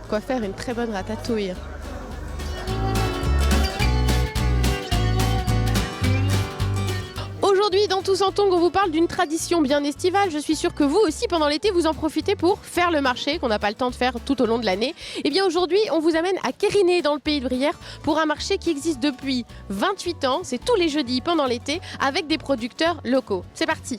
a de quoi faire une très bonne ratatouille. Aujourd'hui, dans Tous en Tongs, on vous parle d'une tradition bien estivale. Je suis sûre que vous aussi, pendant l'été, vous en profitez pour faire le marché, qu'on n'a pas le temps de faire tout au long de l'année. Et bien aujourd'hui, on vous amène à Quériné, dans le pays de Brière, pour un marché qui existe depuis 28 ans. C'est tous les jeudis pendant l'été, avec des producteurs locaux. C'est parti!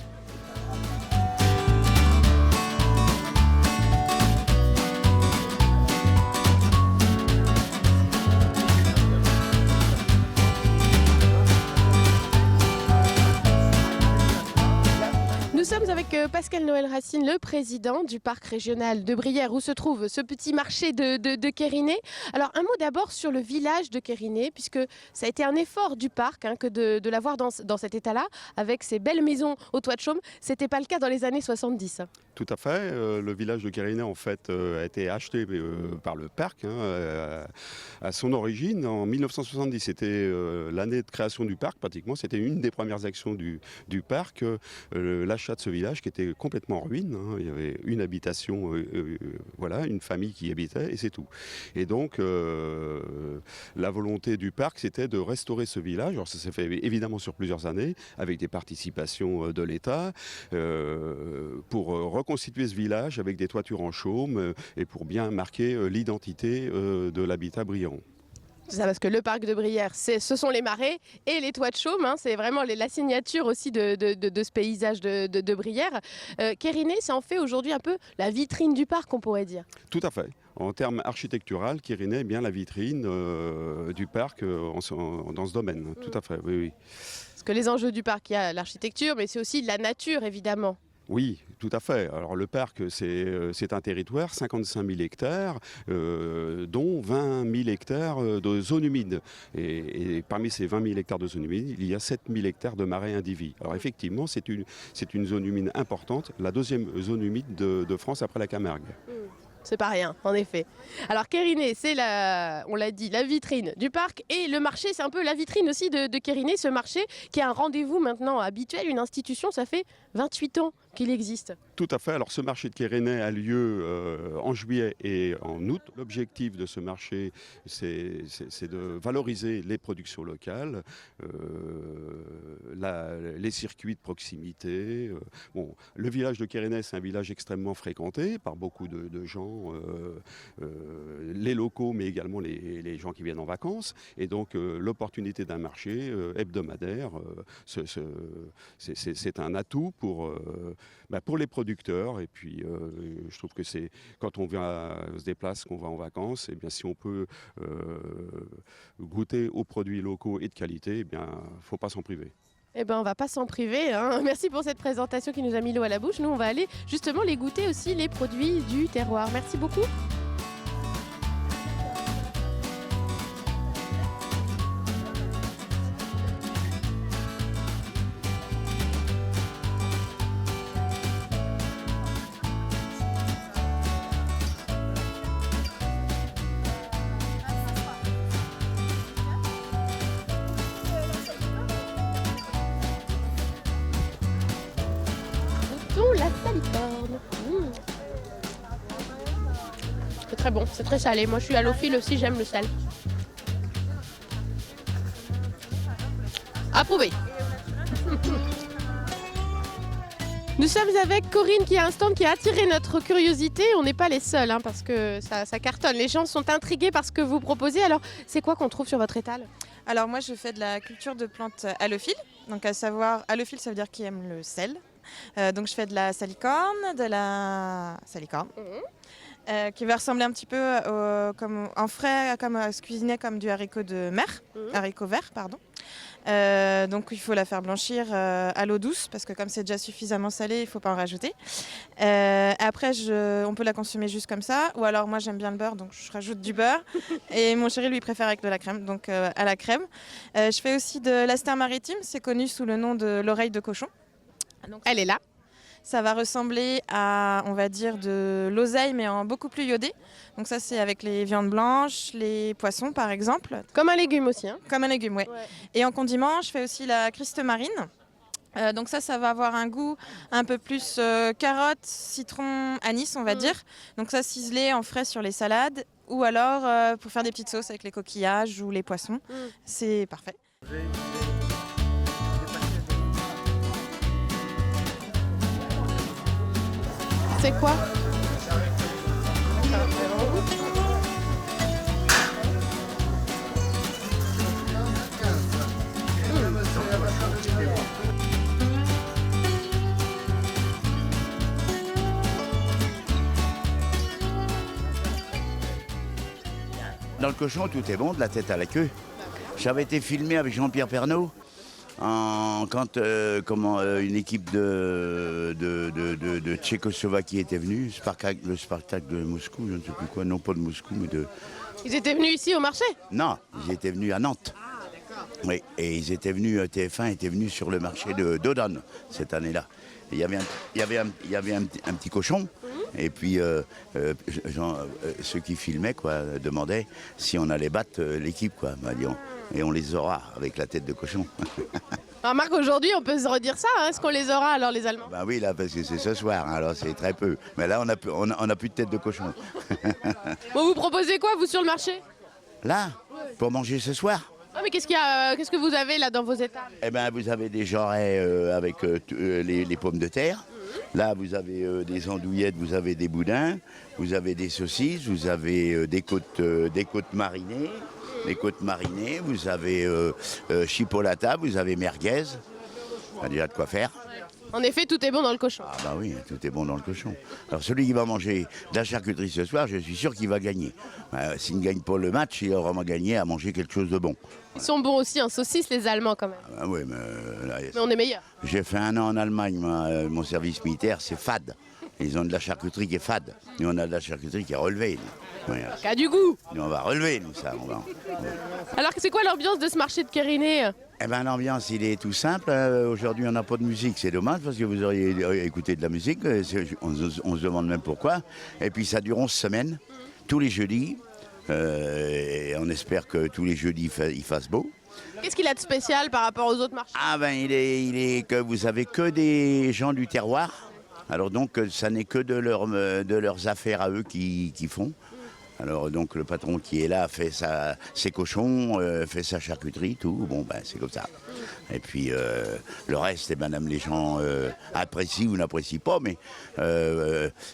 Nous sommes avec Pascal Noël Racine, le président du parc régional de Brière, où se trouve ce petit marché de Quériné. Alors un mot d'abord sur le village de Quériné, puisque ça a été un effort du parc que de l'avoir dans cet état-là, avec ces belles maisons au toit de chaume. C'était pas le cas dans les années 70. Tout à fait. Le village de Quériné en fait a été acheté par le parc à son origine en 1970. C'était l'année de création du parc pratiquement. C'était une des premières actions du parc, l'achat de ce village qui était complètement en ruine. Il y avait une habitation, voilà, une famille qui y habitait et c'est tout. Et donc la volonté du parc c'était de restaurer ce village. Alors ça s'est fait évidemment sur plusieurs années avec des participations de l'État pour reconstituer ce village avec des toitures en chaume et pour bien marquer l'identité de l'habitat briand. C'est ça, parce que le parc de Brière, ce sont les marais et les toits de chaume. C'est vraiment la signature aussi de ce paysage de Brière. Quériné, ça en fait aujourd'hui un peu la vitrine du parc, on pourrait dire. Tout à fait. En termes architectural, Quériné est bien la vitrine du parc dans ce domaine. Tout à fait, oui, oui. Parce que les enjeux du parc, il y a l'architecture, mais c'est aussi de la nature, évidemment. Oui, tout à fait. Alors le parc, c'est un territoire, 55 000 hectares, dont 20 000 hectares de zones humides. Et parmi ces 20 000 hectares de zones humides, il y a 7 000 hectares de marais indivis. Alors effectivement, c'est une zone humide importante, la deuxième zone humide de France après la Camargue. C'est pas rien, en effet. Alors Quériné, c'est on l'a dit, la vitrine du parc, et le marché, c'est un peu la vitrine aussi de Quériné, ce marché qui est un rendez-vous maintenant habituel, une institution, ça fait 28 ans qu'il existe. Tout à fait. Alors ce marché de Quériné a lieu en juillet et en août. L'objectif de ce marché, c'est de valoriser les productions locales, les circuits de proximité. Bon, le village de Quériné, c'est un village extrêmement fréquenté par beaucoup de gens, les locaux, mais également les gens qui viennent en vacances. Et donc l'opportunité d'un marché hebdomadaire, c'est un atout pour les producteurs. Et puis je trouve que c'est quand on se déplace, qu'on va en vacances, et bien si on peut goûter aux produits locaux et de qualité, il ne faut pas s'en priver. Eh ben, on va pas s'en priver. Merci pour cette présentation qui nous a mis l'eau à la bouche. Nous, on va aller justement les goûter aussi, les produits du terroir. Merci beaucoup. La salicorne. C'est très bon, c'est très salé. Moi je suis allophile aussi, j'aime le sel. Approuvé. Nous sommes avec Corinne qui a un stand qui a attiré notre curiosité. On n'est pas les seuls parce que ça cartonne. Les gens sont intrigués par ce que vous proposez. Alors c'est quoi qu'on trouve sur votre étal? Alors moi je fais de la culture de plantes halophiles. Donc à savoir, halophile ça veut dire qui aime le sel. Donc je fais de la salicorne, qui va ressembler un petit peu comme en frais, comme à se cuisiner comme du haricot de mer, haricot vert pardon. Donc il faut la faire blanchir à l'eau douce parce que comme c'est déjà suffisamment salé, il ne faut pas en rajouter. Après on peut la consommer juste comme ça, ou alors moi j'aime bien le beurre donc je rajoute du beurre et mon chéri lui préfère avec de la crème, donc à la crème. Je fais aussi de l'astère maritime, c'est connu sous le nom de l'oreille de cochon. Donc, elle est là. Ça va ressembler à, on va dire, de l'oseille, mais en beaucoup plus iodé. Donc ça, c'est avec les viandes blanches, les poissons, par exemple. Comme un légume aussi. Comme un légume, ouais. Et en condiment, je fais aussi la Christ marine. Donc ça va avoir un goût un peu plus carotte, citron, anis, on va dire. Donc ça ciselé en frais sur les salades ou alors pour faire des petites sauces avec les coquillages ou les poissons. C'est parfait. C'est quoi? Dans le cochon, tout est bon, de la tête à la queue. J'avais été filmé avec Jean-Pierre Pernaut quand une équipe de Tchécoslovaquie était venue, le Spartak de Moscou, je ne sais plus quoi, non pas de Moscou, mais de... Ils étaient venus ici au marché? Non, ils étaient venus à Nantes. Oui, et ils étaient venus, TF1 était venu sur le marché de Dodon cette année-là. Il y avait un petit cochon, et puis ceux qui filmaient demandaient si on allait battre l'équipe, quoi. Bah, et on les aura avec la tête de cochon. Alors Marc, aujourd'hui, on peut se redire ça, hein. Est-ce qu'on les aura alors les Allemands? Bah oui, là, parce que c'est ce soir, hein, alors c'est très peu. Mais là, on a plus de tête de cochon. Bon, vous proposez quoi, vous, sur le marché? Là, pour manger ce soir? Ah, mais qu'est-ce que vous avez là dans vos étals? Eh ben, vous avez des jarrets avec les pommes de terre. Là, vous avez des andouillettes, vous avez des boudins, vous avez des saucisses, vous avez des côtes marinées. Les côtes marinées, vous avez chipolata, vous avez merguez. On a déjà de quoi faire. En effet, tout est bon dans le cochon. Ah bah oui, tout est bon dans le cochon. Alors celui qui va manger de la charcuterie ce soir, je suis sûr qu'il va gagner. S'il ne gagne pas le match, il aura gagné à manger quelque chose de bon. Ils sont bons aussi en saucisses, les Allemands, quand même. Ah oui, mais on est meilleurs. J'ai fait 1 an en Allemagne, mon service militaire, c'est fade. Ils ont de la charcuterie qui est fade. Nous, on a de la charcuterie qui est relevée. Qui a du goût. Nous, on va relever, nous, ça. Alors, c'est quoi l'ambiance de ce marché de Kériné? Eh ben, l'ambiance, il est tout simple. Aujourd'hui, on n'a pas de musique. C'est dommage parce que vous auriez écouté de la musique. On se demande même pourquoi. Et puis, ça dure 11 semaines, tous les jeudis. Et on espère que tous les jeudis, il fasse beau. Qu'est-ce qu'il a de spécial par rapport aux autres marchés? Ah ben, il est que vous avez que des gens du terroir. Alors donc, ça n'est que de leurs affaires à eux qui font. Alors donc, le patron qui est là fait ses cochons, fait sa charcuterie, tout. Bon, ben, c'est comme ça. Et puis, le reste, eh ben, même les gens apprécient ou n'apprécient pas. Mais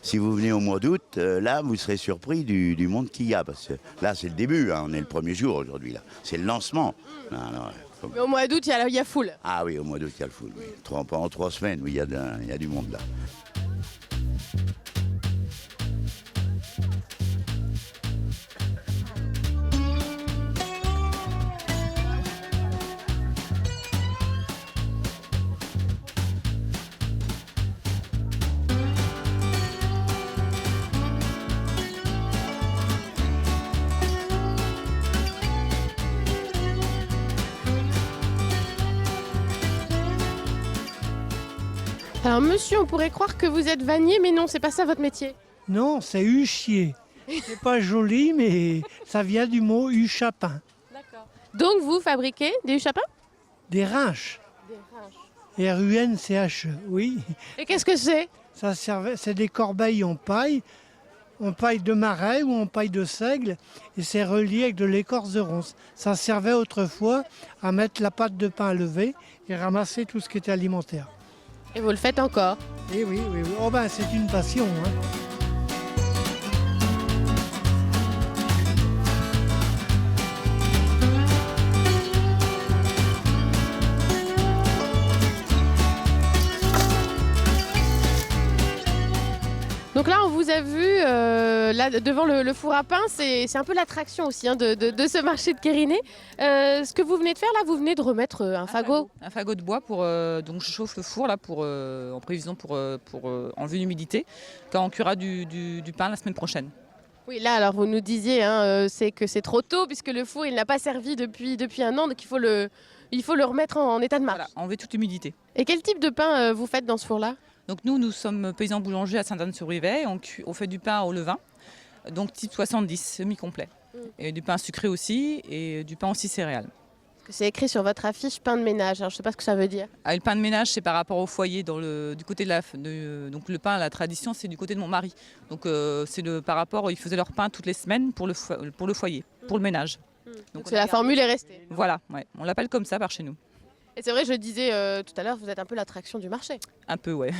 si vous venez au mois d'août, là, vous serez surpris du monde qu'il y a. Parce que là, c'est le début. Hein, on est le premier jour aujourd'hui. Là, c'est le lancement. Mais au mois d'août, il y a foule. Ah oui, au mois d'août, il y a le foule. Oui. Pendant 3 semaines, oui, il y a du monde là. Alors monsieur, on pourrait croire que vous êtes vannier, mais non, c'est pas ça votre métier. Non, c'est huchier. C'est pas joli, mais ça vient du mot huchapin. D'accord. Donc vous fabriquez des huchapins? Des rinches. RUNCHE, oui. Et qu'est-ce que c'est? C'est des corbeilles en paille de marais ou en paille de seigle, et c'est relié avec de l'écorce de ronce. Ça servait autrefois à mettre la pâte de pain à lever et ramasser tout ce qui était alimentaire. Et vous le faites encore? Et oui. Oh ben, c'est une passion. Hein. Donc là, on vous a vu là, devant le four à pain, c'est un peu l'attraction aussi hein, de ce marché de Kériné. Ce que vous venez de faire là, vous venez de remettre un fagot. Un fagot de bois pour donc je chauffe le four là en prévision pour enlever l'humidité quand on cuira du pain la semaine prochaine. Oui, là alors vous nous disiez c'est que c'est trop tôt puisque le four il n'a pas servi depuis 1 an, donc il faut le remettre en état de marche. Voilà, enlever toute l'humidité. Et quel type de pain vous faites dans ce four là? Donc nous sommes paysans boulangers à Sainte-Anne-sur-Rivet, on fait du pain au levain, donc type 70, semi-complet. Et du pain sucré aussi, et du pain aussi céréales. que c'est écrit sur votre affiche pain de ménage. Alors, je ne sais pas ce que ça veut dire. Ah, le pain de ménage, c'est par rapport au foyer, du côté donc le pain, la tradition, c'est du côté de mon mari. Donc par rapport, ils faisaient leur pain toutes les semaines pour le foyer, pour le ménage. Donc la formule est restée. Voilà, ouais. On l'appelle comme ça par chez nous. Et c'est vrai, je disais tout à l'heure, vous êtes un peu l'attraction du marché. Un peu, ouais.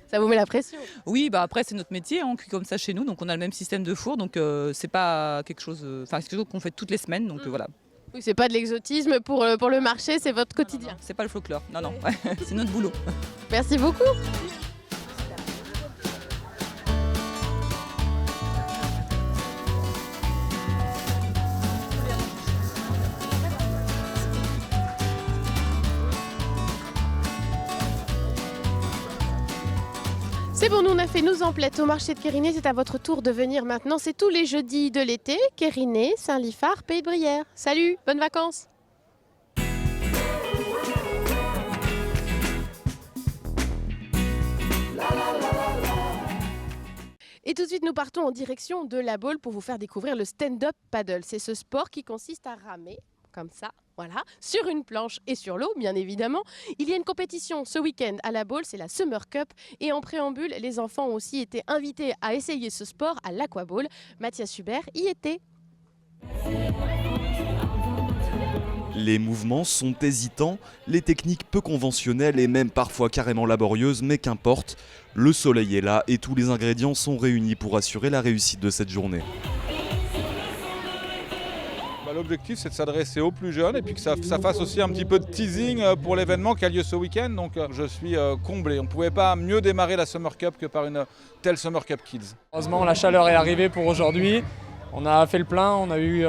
Ça vous met la pression. Oui, après c'est notre métier, on cuit comme ça chez nous, donc on a le même système de four, donc c'est pas quelque chose, c'est quelque chose qu'on fait toutes les semaines, donc voilà. Oui, c'est pas de l'exotisme pour le marché, c'est votre quotidien. Non, c'est pas le folklore, non, c'est notre boulot. Merci beaucoup. C'est bon, nous on a fait nos emplettes au marché de Quériné, c'est à votre tour de venir maintenant. C'est tous les jeudis de l'été, Quériné, Saint-Liphard, Pays de Brière. Salut, bonnes vacances. Et tout de suite, nous partons en direction de la Baule pour vous faire découvrir le stand-up paddle. C'est ce sport qui consiste à ramer, comme ça, voilà, sur une planche et sur l'eau, bien évidemment. Il y a une compétition ce week-end à la Baule, c'est la Summer Cup. Et en préambule, les enfants ont aussi été invités à essayer ce sport à l'Aquaball. Mathias Hubert y était. Les mouvements sont hésitants, les techniques peu conventionnelles et même parfois carrément laborieuses, mais qu'importe, le soleil est là et tous les ingrédients sont réunis pour assurer la réussite de cette journée. L'objectif, c'est de s'adresser aux plus jeunes et puis que ça fasse aussi un petit peu de teasing pour l'événement qui a lieu ce week-end. Donc je suis comblé. On ne pouvait pas mieux démarrer la Summer Cup que par une telle Summer Cup Kids. Heureusement, la chaleur est arrivée pour aujourd'hui. On a fait le plein, on a eu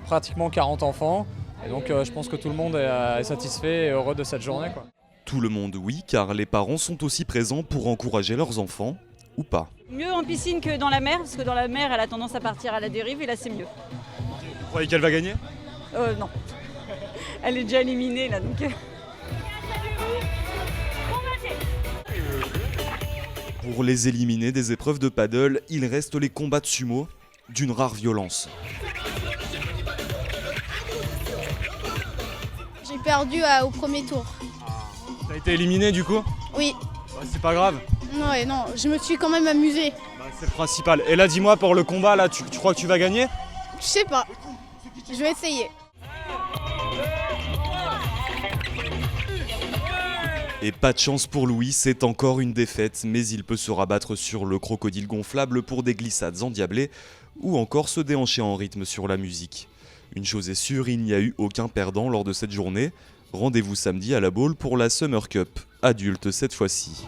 pratiquement 40 enfants. Et donc je pense que tout le monde est satisfait et heureux de cette journée, quoi. Tout le monde, oui, car les parents sont aussi présents pour encourager leurs enfants, ou pas. Mieux en piscine que dans la mer, parce que dans la mer, elle a tendance à partir à la dérive et là, c'est mieux. Vous croyez qu'elle va gagner ? Non. Elle est déjà éliminée, là, donc... Pour les éliminer des épreuves de paddle, il reste les combats de sumo, d'une rare violence. J'ai perdu au premier tour. T'as été éliminé du coup ? Oui. Ouais, c'est pas grave. Non, je me suis quand même amusée. C'est le principal. Et là, dis-moi, pour le combat, là, tu crois que tu vas gagner ? Je sais pas. Je vais essayer. Et pas de chance pour Louis, c'est encore une défaite, mais il peut se rabattre sur le crocodile gonflable pour des glissades endiablées ou encore se déhancher en rythme sur la musique. Une chose est sûre, il n'y a eu aucun perdant lors de cette journée. Rendez-vous samedi à la Baule pour la Summer Cup, adulte cette fois-ci.